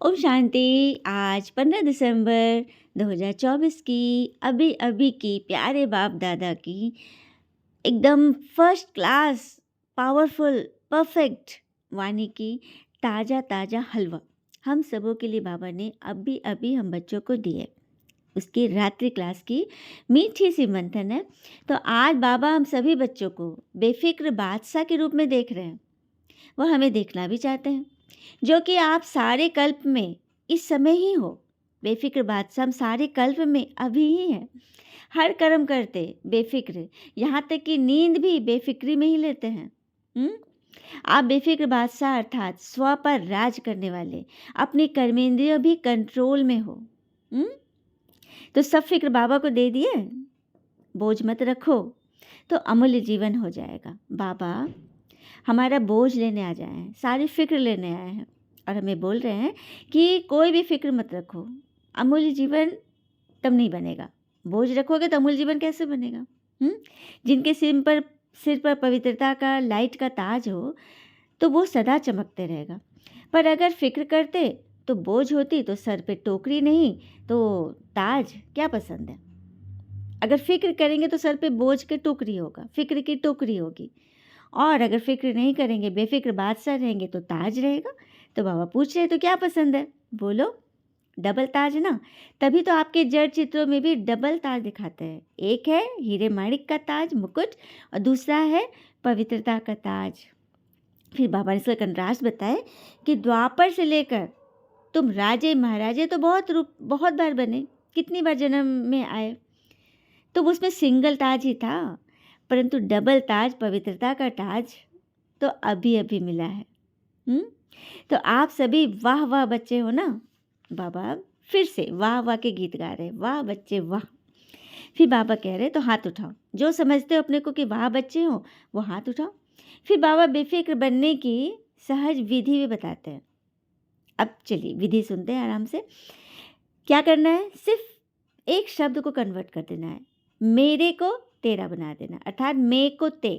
ओम शांति। आज 15 दिसंबर 2024 की अभी अभी की प्यारे बाप दादा की एकदम फर्स्ट क्लास पावरफुल परफेक्ट वाणी की ताज़ा ताज़ा हलवा हम सबों के लिए बाबा ने अभी अभी हम बच्चों को दिए। उसकी रात्रि क्लास की मीठी सी मंथन है। तो आज बाबा हम सभी बच्चों को बेफिक्र बादशाह के रूप में देख रहे हैं। वो हमें देखना भी चाहते हैं, जो कि आप सारे कल्प में इस समय ही हो। बेफिक्र बादशाह हम सारे कल्प में अभी ही हैं। हर कर्म करते बेफिक्र, यहाँ तक कि नींद भी बेफिक्री में ही लेते हैं। आप बेफिक्र बादशाह अर्थात स्व पर राज करने वाले, अपनी कर्मेंद्रियों भी कंट्रोल में हो। तो सब फिक्र बाबा को दे दिए, बोझ मत रखो तो अमूल्य जीवन हो जाएगा। बाबा हमारा बोझ लेने आ जाए हैं, सारी फिक्र लेने आए हैं और हमें बोल रहे हैं कि कोई भी फिक्र मत रखो, अमूल्य जीवन तब नहीं बनेगा। बोझ रखोगे तो अमूल्य जीवन कैसे बनेगा? जिनके सिर पर पवित्रता का लाइट का ताज हो तो वो सदा चमकते रहेगा। पर अगर फिक्र करते तो बोझ होती तो सर पे टोकरी नहीं तो ताज क्या पसंद है। अगर फिक्र करेंगे तो सर पे बोझ के टोकरी होगा, फिक्र की टोकरी होगी। और अगर फिक्र नहीं करेंगे, बेफिक्र बादशाह रहेंगे तो ताज रहेगा। तो बाबा पूछ रहे तो क्या पसंद है? बोलो डबल ताज ना। तभी तो आपके जड़ चित्रों में भी डबल ताज दिखाते हैं। एक है हीरे माणिक का ताज मुकुट और दूसरा है पवित्रता का ताज। फिर बाबा ने इसका कंट्रास्ट बताए कि द्वापर से लेकर तुम राजे महाराजे तो बहुत बार बने, कितनी बार जन्म में आए, तो उसमें सिंगल ताज ही था, परंतु डबल ताज पवित्रता का ताज तो अभी अभी मिला है। तो आप सभी वाह वाह बच्चे हो ना। बाबा फिर से वाह वाह के गीत गा रहे, वाह बच्चे वाह। फिर बाबा कह रहे तो हाथ उठाओ, जो समझते हो अपने को कि वाह बच्चे हो वो हाथ उठाओ। फिर बाबा बेफिक्र बनने की सहज विधि भी बताते हैं। अब चलिए विधि सुनते हैं आराम से। क्या करना है? सिर्फ एक शब्द को कन्वर्ट कर देना है, मेरे को तेरा बना देना, अर्थात मैं को ते।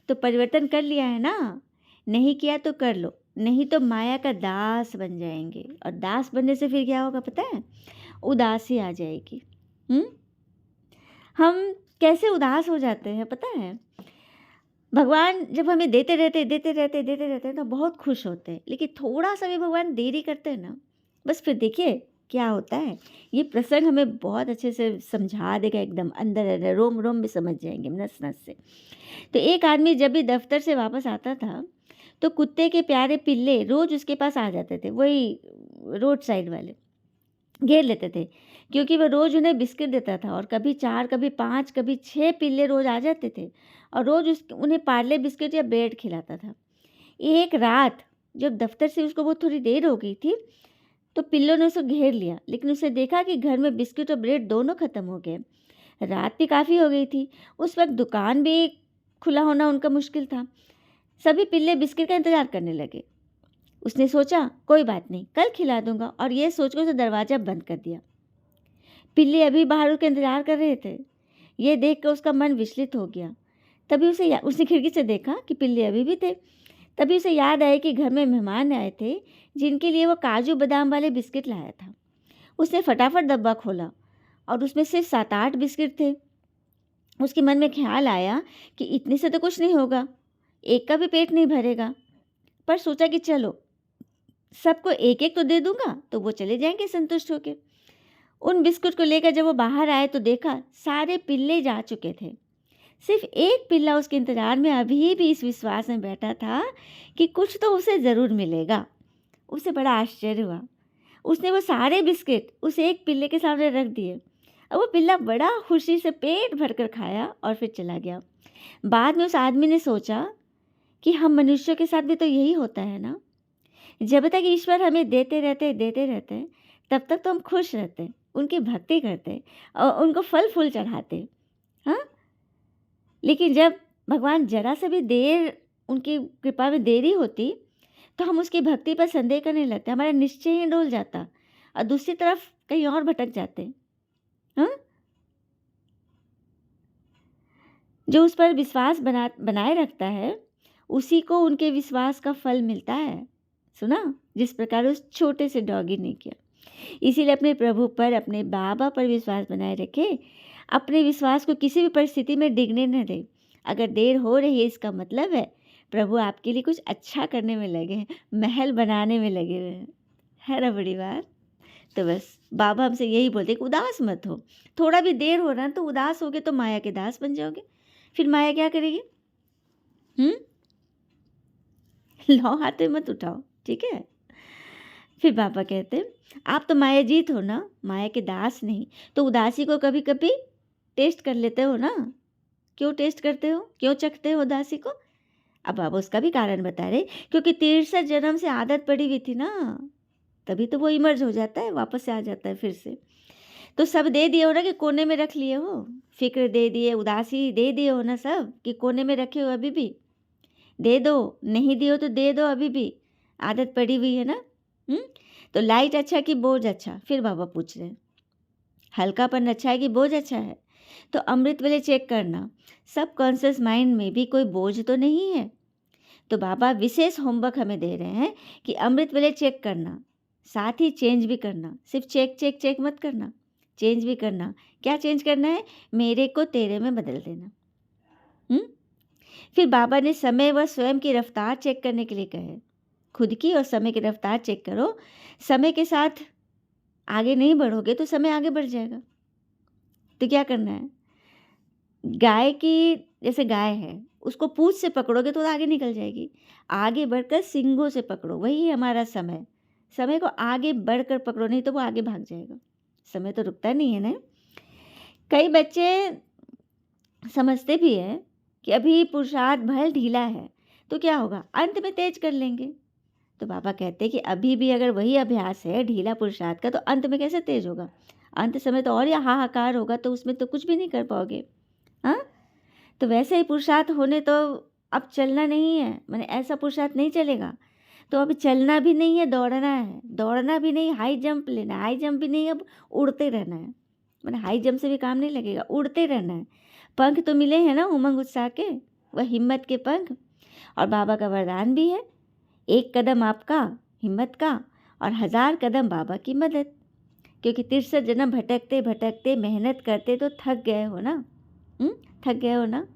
तो परिवर्तन कर लिया है ना, नहीं किया तो कर लो, नहीं तो माया का दास बन जाएंगे। और दास बनने से फिर क्या होगा पता है? उदासी आ जाएगी। हम कैसे उदास हो जाते हैं पता है? भगवान जब हमें देते रहते हैं तो बहुत खुश होते हैं, लेकिन थोड़ा सा भी भगवान देरी करते हैं ना, बस फिर देखिए क्या होता है। ये प्रसंग हमें बहुत अच्छे से समझा देगा, एकदम अंदर रोम रोम में समझ जाएंगे, नस नस से। तो एक आदमी जब भी दफ्तर से वापस आता था तो कुत्ते के प्यारे पिल्ले रोज़ उसके पास आ जाते थे। वही रोड साइड वाले घेर लेते थे, क्योंकि वह रोज़ उन्हें बिस्किट देता था। और कभी 4, कभी 5, कभी 6 पिल्ले रोज़ आ जाते थे और रोज़ उन्हें पार्ले बिस्किट या ब्रेड खिलाता था। एक रात जब दफ्तर से उसको वो थोड़ी देर हो गई थी तो पिल्लों ने उसे घेर लिया, लेकिन उसने देखा कि घर में बिस्किट और ब्रेड दोनों ख़त्म हो गए। रात भी काफ़ी हो गई थी, उस वक्त दुकान भी खुला होना उनका मुश्किल था। सभी पिल्ले बिस्किट का इंतज़ार करने लगे। उसने सोचा कोई बात नहीं, कल खिला दूंगा, और यह सोचकर उसने दरवाज़ा बंद कर दिया। पिल्ले अभी बाहर उसका इंतज़ार कर रहे थे। ये देखकर उसका मन विचलित हो गया। तभी उसने खिड़की से देखा कि पिल्ले अभी भी थे। तभी उसे याद आया कि घर में मेहमान आए थे जिनके लिए वो काजू बादाम वाले बिस्किट लाया था। उसने फटाफट डब्बा खोला और उसमें सिर्फ 7-8 बिस्किट थे। उसके मन में ख्याल आया कि इतने से तो कुछ नहीं होगा, एक का भी पेट नहीं भरेगा। पर सोचा कि चलो सबको एक एक तो दे दूंगा तो वो चले जाएंगे संतुष्ट होके। उन बिस्कुट को लेकर जब वो बाहर आए तो देखा सारे पिल्ले जा चुके थे। सिर्फ एक पिल्ला उसके इंतजार में अभी भी इस विश्वास में बैठा था कि कुछ तो उसे ज़रूर मिलेगा। उसे बड़ा आश्चर्य हुआ। उसने वो सारे बिस्किट उस एक पिल्ले के सामने रख दिए और वो पिल्ला बड़ा खुशी से पेट भरकर खाया और फिर चला गया। बाद में उस आदमी ने सोचा कि हम मनुष्यों के साथ भी तो यही होता है ना। जब तक ईश्वर हमें देते रहते हैं तब तक तो हम खुश रहते हैं, उनकी भक्ति करते और उनको फल फूल चढ़ाते। हाँ, लेकिन जब भगवान जरा से भी देर, उनकी कृपा में देरी होती तो हम उसकी भक्ति पर संदेह करने लगते, हमारा निश्चय ही डोल जाता और दूसरी तरफ कहीं और भटक जाते। हाँ, जो उस पर विश्वास बनाए रखता है उसी को उनके विश्वास का फल मिलता है। सुना? जिस प्रकार उस छोटे से डॉगी ने किया। इसीलिए अपने प्रभु पर, अपने बाबा पर विश्वास बनाए रखें। अपने विश्वास को किसी भी परिस्थिति में डिगने न दें। अगर देर हो रही है, इसका मतलब है प्रभु आपके लिए कुछ अच्छा करने में लगे हैं, महल बनाने में लगे हुए हैं। है ना बड़ी बात? तो बस बाबा हमसे यही बोलते कि उदास मत हो। थोड़ा भी देर हो रहा है तो उदास होगे तो माया के दास बन जाओगे। फिर माया क्या करेगी? लो हाथ में मत उठाओ, ठीक है? फिर बाबा कहते हैं आप तो माया जीत हो ना, माया के दास नहीं। तो उदासी को कभी कभी टेस्ट कर लेते हो ना। क्यों टेस्ट करते हो, क्यों चखते हो उदासी को? अब बाबा उसका भी कारण बता रहे, क्योंकि 63 जन्म से आदत पड़ी हुई थी ना, तभी तो वो इमर्ज हो जाता है, वापस से आ जाता है फिर से। तो सब दे दिए हो ना कि कोने में रख लिए हो? फिक्र दे दिए, उदासी दे दिए हो ना सब कि कोने में रखे हो? अभी भी दे दो, नहीं दिए हो तो दे दो, अभी भी आदत पड़ी हुई है ना। तो लाइट अच्छा कि बोझ अच्छा? फिर बाबा पूछ रहे हैं हल्कापन अच्छा है कि बोझ अच्छा है? तो अमृत वेले चेक करना, सब कॉन्शियस माइंड में भी कोई बोझ तो नहीं है। तो बाबा विशेष होमवर्क हमें दे रहे हैं कि अमृत वेले चेक करना, साथ ही चेंज भी करना। सिर्फ चेक चेक चेक मत करना, चेंज भी करना। क्या चेंज करना है? मेरे को तेरे में बदल देना। फिर बाबा ने समय व स्वयं की रफ्तार चेक करने के लिए कहे। खुद की और समय की रफ्तार चेक करो। समय के साथ आगे नहीं बढ़ोगे तो समय आगे बढ़ जाएगा। तो क्या करना है? गाय की, जैसे गाय है, उसको पूंछ से पकड़ोगे तो आगे निकल जाएगी। आगे बढ़कर सींगों से पकड़ो, वही हमारा समय। समय को आगे बढ़कर पकड़ो, नहीं तो वो आगे भाग जाएगा। समय तो रुकता नहीं है ना। कई बच्चे समझते भी हैं कि अभी पुरुषार्थ भल ढीला है तो क्या होगा, अंत में तेज कर लेंगे। तो बाबा कहते हैं कि अभी भी अगर वही अभ्यास है ढीला पुरुषार्थ का, तो अंत में कैसे तेज होगा? अंत समय तो और या हाहाकार होगा, तो उसमें तो कुछ भी नहीं कर पाओगे। हाँ, तो वैसे ही पुरुषार्थ होने तो अब चलना नहीं है, मैंने ऐसा पुरुषार्थ नहीं चलेगा। तो अब चलना भी नहीं है, दौड़ना है। दौड़ना भी नहीं, हाई जंप लेना है। हाई जंप भी नहीं, अब उड़ते रहना है। मैंने हाई जंप से भी काम नहीं लगेगा, उड़ते रहना है। पंख तो मिले हैं ना उमंग उत्साह के, वह हिम्मत के पंख। और बाबा का वरदान भी है, 1 कदम आपका हिम्मत का और 1000 कदम बाबा की मदद। क्योंकि 63 जन्म भटकते भटकते मेहनत करते तो थक गए हो ना। थक गए हो ना।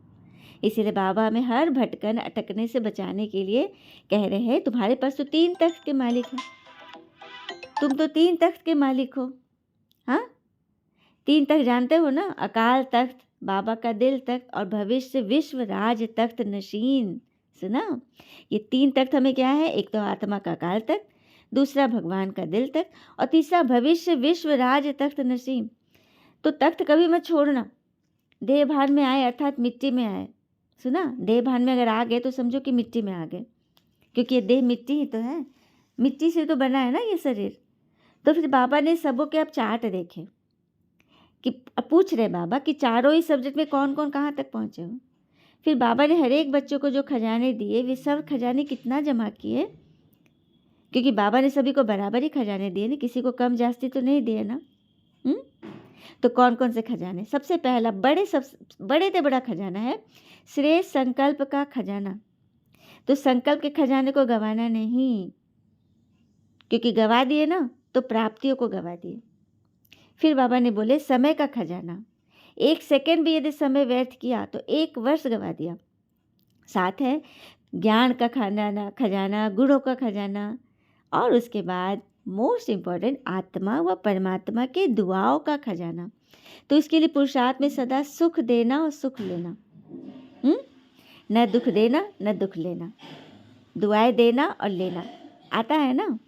इसीलिए बाबा हमें हर भटकन अटकने से बचाने के लिए कह रहे हैं, तुम्हारे पास तो 3 तख्त के मालिक हैं। तुम तो 3 तख्त के मालिक हो। हाँ, 3 तख्त जानते हो ना, अकाल तख्त, बाबा का दिल तख्त और भविष्य विश्व राज तख्त नशीन। सुना? ये 3 तख्त हमें क्या है? एक तो आत्मा का अकाल तख्त, दूसरा भगवान का दिल तख्त और तीसरा भविष्य विश्व राज तख्त नसीम। तो तख्त कभी मत छोड़ना। देह भान में आए अर्थात मिट्टी में आए। सुना? देह भान में अगर आ गए तो समझो कि मिट्टी में आ गए, क्योंकि ये देह मिट्टी ही तो है, मिट्टी से तो बना है ना ये शरीर। तो फिर बाबा ने सबों के अब चार्ट देखे कि पूछ रहे बाबा कि चारों ही सब्जेक्ट में कौन कौन कहाँ तक पहुँचे हो। फिर बाबा ने हर एक बच्चों को जो खजाने दिए, वे सब खजाने कितना जमा किए, क्योंकि बाबा ने सभी को बराबर ही खजाने दिए ना, किसी को कम जास्ती तो नहीं दिए ना। तो कौन कौन से खजाने? सबसे पहला बड़े से बड़ा खजाना है श्रेष्ठ संकल्प का खजाना। तो संकल्प के खजाने को गंवाना नहीं, क्योंकि गंवा दिए ना तो प्राप्तियों को गंवा दिए। फिर बाबा ने बोले समय का खजाना, 1 सेकंड भी यदि समय व्यर्थ किया तो 1 वर्ष गंवा दिया। साथ है ज्ञान का खजाना, गुणों का खजाना, और उसके बाद मोस्ट इम्पॉर्टेंट आत्मा व परमात्मा के दुआओं का खजाना। तो इसके लिए पुरुषार्थ में सदा सुख देना और सुख लेना। न दुख देना न दुख लेना, दुआएं देना और लेना। आता है ना?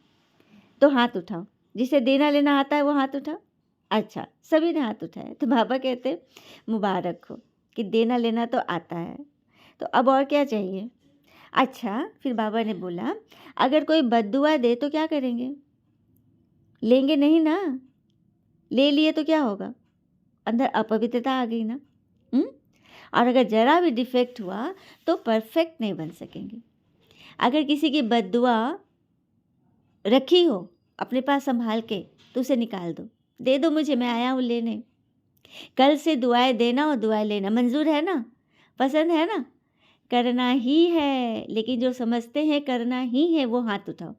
तो हाथ उठाओ, जिसे देना लेना आता है वो हाथ उठाओ। अच्छा, सभी ने हाथ उठाया। तो बाबा कहते मुबारक हो कि देना लेना तो आता है, तो अब और क्या चाहिए? अच्छा, फिर बाबा ने बोला अगर कोई बद्दुआ दे तो क्या करेंगे? लेंगे नहीं ना। ले लिए तो क्या होगा? अंदर अपवित्रता आ गई ना। और अगर जरा भी डिफेक्ट हुआ तो परफेक्ट नहीं बन सकेंगे। अगर किसी की बद्दुआ रखी हो अपने पास संभाल के, तो उसे निकाल दो, दे दो मुझे, मैं आया हूँ लेने। कल से दुआएं देना और दुआएं लेना मंजूर है ना? पसंद है ना? करना ही है, लेकिन जो समझते हैं करना ही है वो हाथ उठाओ।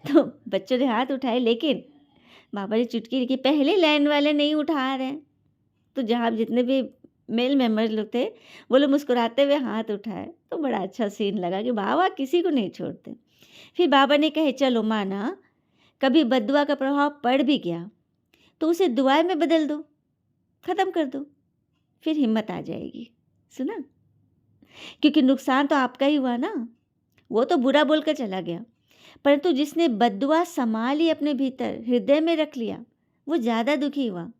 तो बच्चों ने हाथ उठाए, लेकिन बाबा ने चुटकी की पहले लाइन वाले नहीं उठा रहे हैं। तो जहाँ जितने भी मेल मेंबर्स लोग थे, वो लोग मुस्कुराते हुए हाथ उठाए। तो बड़ा अच्छा सीन लगा कि बाबा किसी को नहीं छोड़ते। फिर बाबा ने कहे, चलो माना कभी बद्दुआ का प्रभाव पड़ भी गया तो उसे दुआएं में बदल दो, ख़त्म कर दो, फिर हिम्मत आ जाएगी। सुना? क्योंकि नुकसान तो आपका ही हुआ ना, वो तो बुरा बोलकर चला गया, परंतु जिसने बद्दुआ संभाल ली अपने भीतर, हृदय में रख लिया, वो ज़्यादा दुखी हुआ।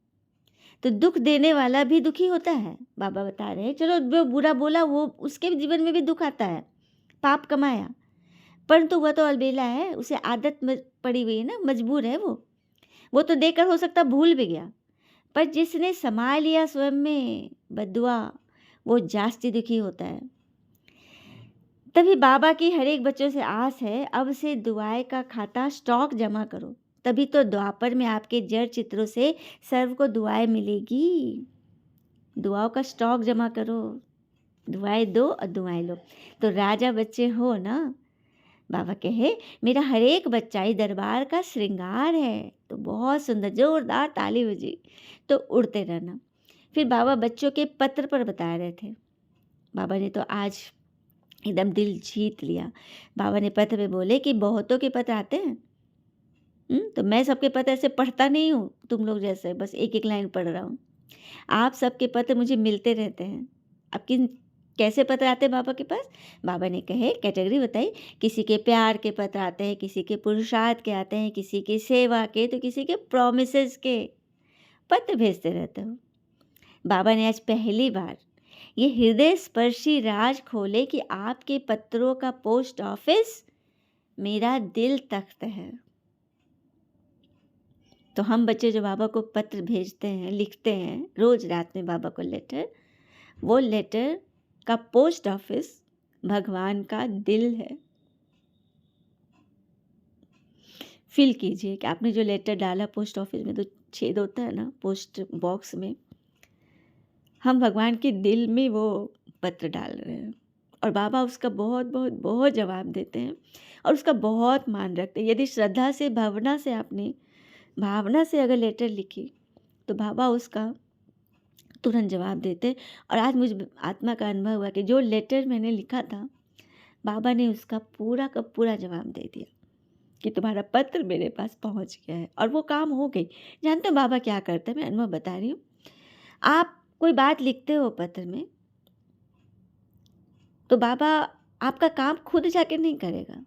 तो दुख देने वाला भी दुखी होता है। बाबा बता रहे हैं, चलो जो बुरा बोला वो उसके जीवन में भी दुख आता है, पाप कमाया, परंतु वह तो अलबेला है, उसे आदत पड़ी हुई है ना, मजबूर है वो तो देकर हो सकता भूल भी गया, पर जिसने संभाल लिया स्वयं में बद्दुआ, वो जास्ती दुखी होता है। तभी बाबा की हर एक बच्चों से आस है, अब से दुआएं का खाता स्टॉक जमा करो, तभी तो द्वापर में आपके जड़ चित्रों से सर्व को दुआएं मिलेगी। दुआओं का स्टॉक जमा करो, दुआएं दो और दुआएं लो। तो राजा बच्चे हो ना, बाबा कहे मेरा हर एक बच्चा ही दरबार का श्रृंगार है। तो बहुत सुंदर, जोरदार ताली बजी। तो उड़ते रहना। फिर बाबा बच्चों के पत्र पर बता रहे थे। बाबा ने तो आज एकदम दिल जीत लिया। बाबा ने पत्र पे बोले कि बहुतों के पत्र आते हैं, तो मैं सबके पत्र ऐसे पढ़ता नहीं हूँ तुम लोग जैसे, बस एक एक लाइन पढ़ रहा हूँ। आप सबके पत्र मुझे मिलते रहते हैं। अब किन कैसे पत्र आते हैं बाबा के पास? बाबा ने कहे कैटेगरी बताई, किसी के प्यार के पत्र आते हैं, किसी के पुरुषार्थ के आते हैं, किसी के सेवा के, तो किसी के प्रॉमिसेस के पत्र भेजते रहते हो। बाबा ने आज पहली बार ये हृदय स्पर्शी राज खोले कि आपके पत्रों का पोस्ट ऑफिस मेरा दिल तख्त है। तो हम बच्चे जो बाबा को पत्र भेजते हैं, लिखते हैं रोज रात में बाबा को लेटर, वो लेटर का पोस्ट ऑफिस भगवान का दिल है। फील कीजिए कि आपने जो लेटर डाला पोस्ट ऑफिस में, तो छेद होता है ना पोस्ट बॉक्स में, हम भगवान के दिल में वो पत्र डाल रहे हैं और बाबा उसका बहुत बहुत बहुत जवाब देते हैं और उसका बहुत मान रखते हैं। यदि श्रद्धा से, भावना से अगर लेटर लिखी तो बाबा उसका तुरंत जवाब देते। और आज मुझे आत्मा का अनुभव हुआ कि जो लेटर मैंने लिखा था, बाबा ने उसका पूरा का पूरा जवाब दे दिया कि तुम्हारा पत्र मेरे पास पहुंच गया है, और वो काम हो गई। जानते हो बाबा क्या करते हैं? मैं अनुभव बता रही हूँ। आप कोई बात लिखते हो पत्र में, तो बाबा आपका काम खुद जाके नहीं करेगा,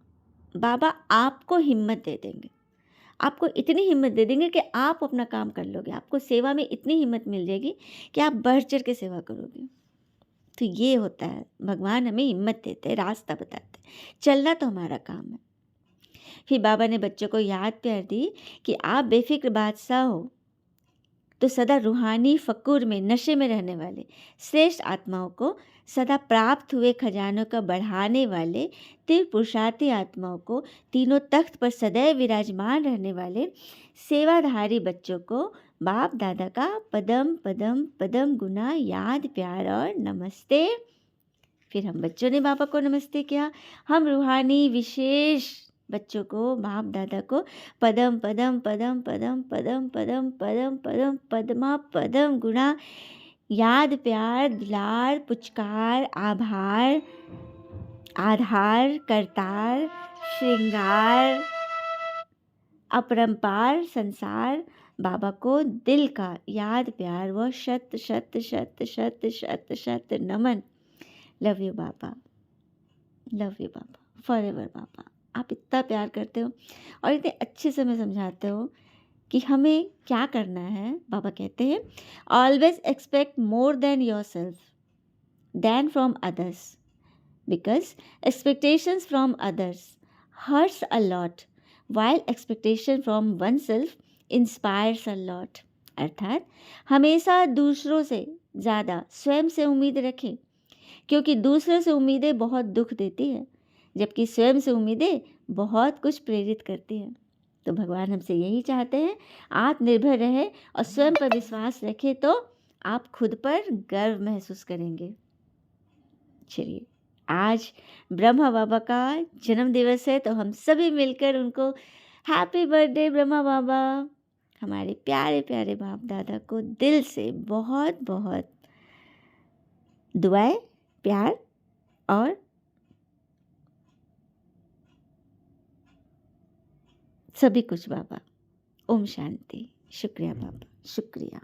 बाबा आपको हिम्मत दे देंगे, आपको इतनी हिम्मत दे देंगे कि आप अपना काम कर लोगे। आपको सेवा में इतनी हिम्मत मिल जाएगी कि आप बढ़ चढ़ के सेवा करोगे। तो ये होता है, भगवान हमें हिम्मत देते हैं, रास्ता बताते हैं, चलना तो हमारा काम है। फिर बाबा ने बच्चों को याद प्यार दी कि आप बेफिक्र बादशाह हो, तो सदा रूहानी फकूर में, नशे में रहने वाले श्रेष्ठ आत्माओं को, सदा प्राप्त हुए खजानों का बढ़ाने वाले तीव्र पुरुषार्थी आत्माओं को, तीनों तख्त पर सदैव विराजमान रहने वाले सेवाधारी बच्चों को बाप दादा का पदम पदम पदम गुना याद प्यार और नमस्ते। फिर हम बच्चों ने बाबा को नमस्ते किया। हम रूहानी विशेष बच्चों को, बाप दादा को पदम पदम पदम पदम पदम पदम पदम पदम पदमा पदम गुणा याद प्यार दुलार पुचकार आभार आधार करतार श्रृंगार अपरंपार संसार बाबा को दिल का याद प्यार व शत शत शत शत शत शत नमन। Love you Baba, love you Baba, forever Baba. आप इतना प्यार करते हो और इतने अच्छे से हमें समझाते हो कि हमें क्या करना है। बाबा कहते हैं always expect more than yourself than from others, because expectations from others hurts a lot while expectation from oneself inspires a lot. अर्थात हमेशा दूसरों से ज़्यादा स्वयं से उम्मीद रखें, क्योंकि दूसरों से उम्मीदें बहुत दुख देती है, जबकि स्वयं से उम्मीदें बहुत कुछ प्रेरित करती हैं। तो भगवान हमसे यही चाहते हैं, आत्मनिर्भर रहे और स्वयं पर विश्वास रखें, तो आप खुद पर गर्व महसूस करेंगे। चलिए, आज ब्रह्मा बाबा का जन्म दिवस है, तो हम सभी मिलकर उनको हैप्पी बर्थडे ब्रह्मा बाबा। हमारे प्यारे प्यारे बाप दादा को दिल से बहुत बहुत दुआएं, प्यार और सभी कुछ बाबा। ओम शांति। शुक्रिया बाबा, शुक्रिया।